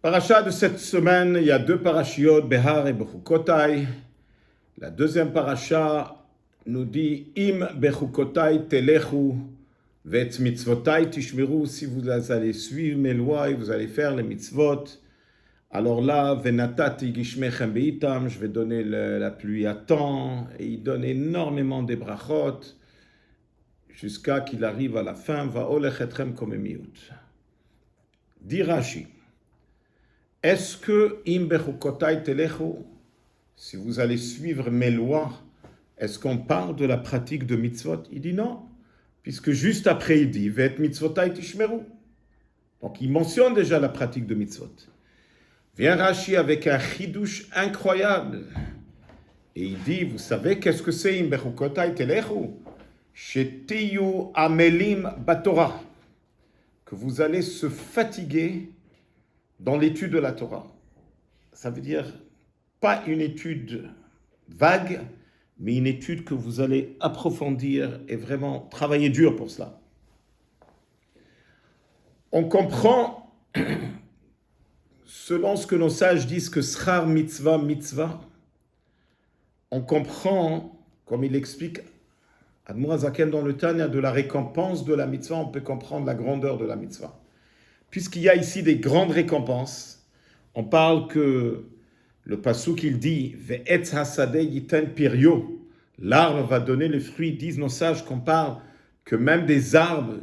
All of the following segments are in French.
Paracha de cette semaine, il y a deux parashiot, Behar et Bechukotai. La deuxième paracha nous dit Im Bechukotai telechu vet mitzvotai tishmeru. Si vous allez suivre mes lois et vous allez faire les mitzvot, alors là, venatati gishmechem beitam, je vais donner la pluie à temps. Et il donne énormément de brachot jusqu'à qu'il arrive à la fin. Va olechetchem komemiut. Dit Rashi. Est-ce que im bechukotai telechu, si vous allez suivre mes lois, est-ce qu'on parle de la pratique de mitzvot? Il dit non, puisque juste après il dit vet mitzvotai tishmeru. Donc il mentionne déjà la pratique de mitzvot. Vient Rashi avec un chidouche incroyable. Et il dit, vous savez qu'est-ce que c'est im bechukotai telechu? Shetiyu amelim batorah. Que vous allez se fatiguer dans l'étude de la Torah. Ça veut dire pas une étude vague, mais une étude que vous allez approfondir et vraiment travailler dur pour cela. On comprend, selon ce que nos sages disent, que schar mitzvah, mitzvah, on comprend, comme il explique Admor HaZaken dans le Tanya, de la récompense de la mitzvah, on peut comprendre la grandeur de la mitzvah. Puisqu'il y a ici des grandes récompenses, on parle que le pasuk il dit Ve'etz hasadeh yiten piryo, l'arbre va donner les fruits. Disent nos sages qu'on parle que même des arbres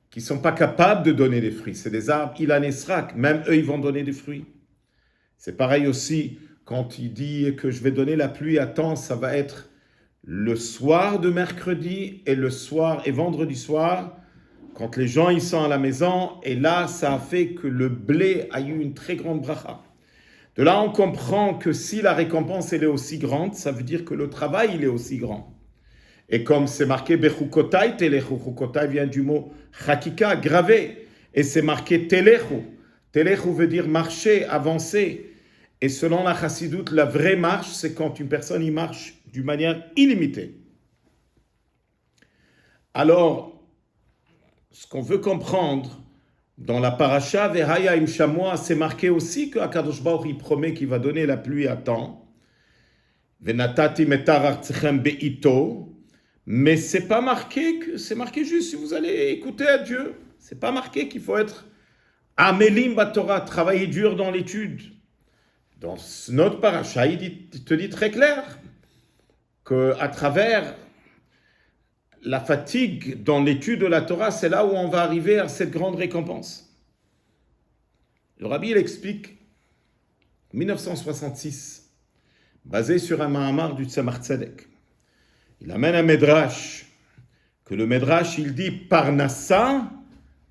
qui ne sont pas capables de donner des fruits, c'est des arbres ilan esrak, même eux ils vont donner des fruits. C'est pareil aussi quand il dit que je vais donner la pluie à temps, ça va être le soir de mercredi et le soir et vendredi soir, quand les gens ils sont à la maison, et là, ça a fait que le blé a eu une très grande bracha. De là, on comprend que si la récompense elle est aussi grande, ça veut dire que le travail il est aussi grand. Et comme c'est marqué Bechukotai telechu, Chukotai vient du mot Chakika, gravé, et c'est marqué Telechu. Telechu veut dire marcher, avancer. Et selon la chassidoute, la vraie marche, c'est quand une personne y marche d'une manière illimitée. Alors, ce qu'on veut comprendre dans la paracha Vehaya im Shamoa, c'est marqué aussi que Akadosh Baruch il promet qu'il va donner la pluie à temps. Venatati metar artechem beito, mais c'est pas marqué que c'est marqué juste si vous allez écouter à Dieu. C'est pas marqué qu'il faut être amelim batorah, travailler dur dans l'étude. Dans notre paracha, il te dit très clair que à travers la fatigue dans l'étude de la Torah, c'est là où on va arriver à cette grande récompense. Le Rabbi, il explique, 1966, basé sur un Mahamar du Tzemach Tzedek. Il amène un Medrash, que le Medrash, il dit, Parnassa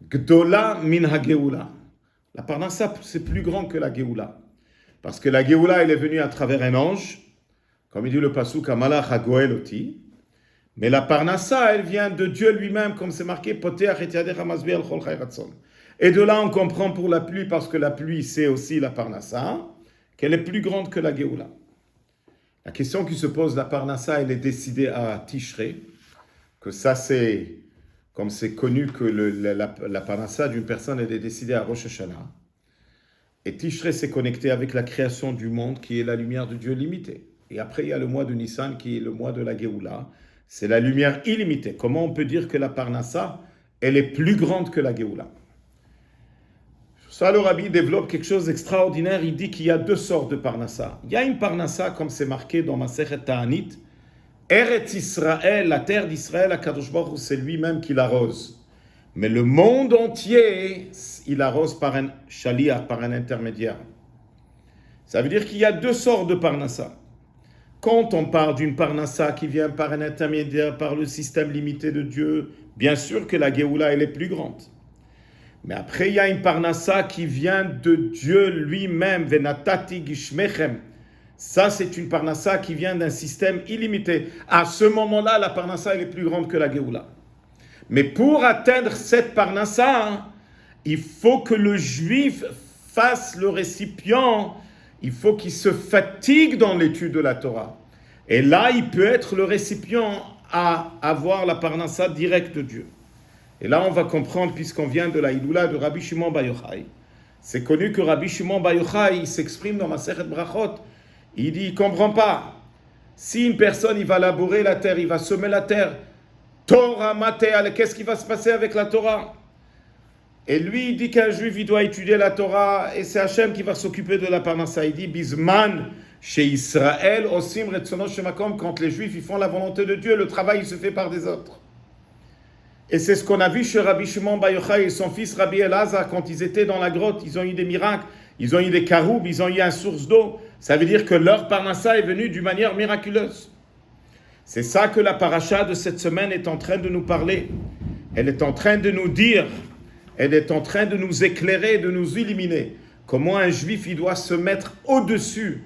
Gdola min ha-Geoula. La Parnassa, c'est plus grand que la Geoula. Parce que la Geoula, elle est venue à travers un ange, comme il dit le Pasuk, Amalach ha-Goel oti. Mais la Parnassa, elle vient de Dieu lui-même, comme c'est marqué, Poteach et Yadecha Masbi al Chol Chai Ratzon. Et de là, on comprend pour la pluie, parce que la pluie, c'est aussi la Parnassa, qu'elle est plus grande que la Géoula. La question qui se pose, la Parnassa, elle est décidée à Tishrei, que ça, c'est, comme c'est connu que la Parnassa d'une personne, elle est décidée à Rosh Hashanah. Et Tishrei s'est connecté avec la création du monde, qui est la lumière de Dieu limitée. Et après, il y a le mois de Nissan, qui est le mois de la Géoula. C'est la lumière illimitée. Comment on peut dire que la Parnassa, elle est plus grande que la Géoula? Ça, le Rabbi développe quelque chose d'extraordinaire. Il dit qu'il y a deux sortes de Parnassa. Il y a une Parnassa, comme c'est marqué dans Masechet Ta'anit, Eretz Israël, la terre d'Israël, Akadosh Baruch Hu, c'est lui-même qui l'arrose. Mais le monde entier, il arrose par un shaliach, par un intermédiaire. Ça veut dire qu'il y a deux sortes de Parnassa. Quand on parle d'une Parnassa qui vient par un intermédiaire, par le système limité de Dieu, bien sûr que la Géoula, elle est plus grande. Mais après, il y a une Parnassa qui vient de Dieu lui-même, Venatati Gishmechem. Ça, c'est une Parnassa qui vient d'un système illimité. À ce moment-là, la Parnassa, elle est plus grande que la Géoula. Mais pour atteindre cette Parnassa, il faut que le Juif fasse le récipient. Il faut qu'il se fatigue dans l'étude de la Torah. Et là, il peut être le récipient à avoir la Parnassa directe de Dieu. Et là, on va comprendre, puisqu'on vient de la Hiloula de Rabbi Shimon Bar Yochai, C'est connu que Rabbi Shimon Bar Yochai, il s'exprime dans Masechet Brachot. Il dit, il ne comprend pas. Si une personne, il va labourer la terre, il va semer la terre, Torah Matéal, qu'est-ce qui va se passer avec la Torah? Et lui, il dit qu'un juif, il doit étudier la Torah, et c'est Hachem qui va s'occuper de la parnassa. Il dit, Bisman, chez Israël, Osim Retzono Shemakom, quand les juifs, ils font la volonté de Dieu, le travail, il se fait par des autres. Et c'est ce qu'on a vu chez Rabbi Shimon Bar Yochai et son fils Rabbi Elazar, quand ils étaient dans la grotte, ils ont eu des miracles, ils ont eu des caroubes, ils ont eu une source d'eau. Ça veut dire que leur parnassa est venue d'une manière miraculeuse. C'est ça que la paracha de cette semaine est en train de nous parler. Elle est en train de nous dire, elle est en train de nous éclairer, de nous illuminer. Comment un juif, il doit se mettre au-dessus,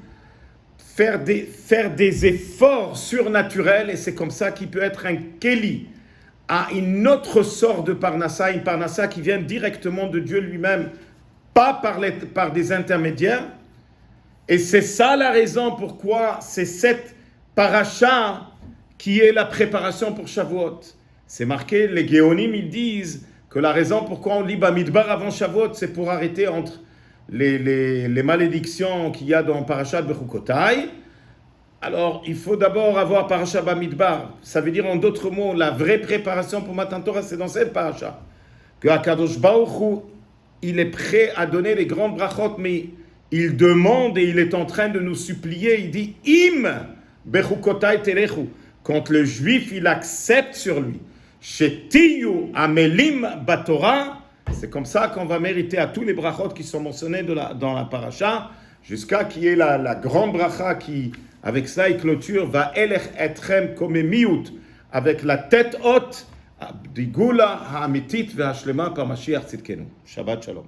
faire des efforts surnaturels, et c'est comme ça qu'il peut être un Kéli, à une autre sorte de parnassa, une parnassa qui vient directement de Dieu lui-même, pas par des intermédiaires. Et c'est ça la raison pourquoi c'est cette paracha qui est la préparation pour Shavuot. C'est marqué, les Géonim, ils disent que la raison pourquoi on lit Bamidbar avant Shavuot, c'est pour arrêter entre les malédictions qu'il y a dans Parashat Bechukotai. Alors, il faut d'abord avoir Parashat Bamidbar. Ça veut dire, en d'autres mots, la vraie préparation pour Matan Torah, c'est dans cette Parashat. Que Akadosh Baruch Hu, il est prêt à donner les grandes brachot, mais il demande et il est en train de nous supplier. Il dit, Im Bechukotai Terechu. Quand le juif, il accepte sur lui. Shetiyu Amelim Batorah. C'est comme ça qu'on va mériter à tous les brachot qui sont mentionnés dans la Parashat, jusqu'à qu'il y ait la grande bracha qui... Avec ça, il clôture, va elech etrem comme miout, avec la tête haute, digula ha'amitit ve'ashlema par Mashiach tzidkenu. Shabbat shalom.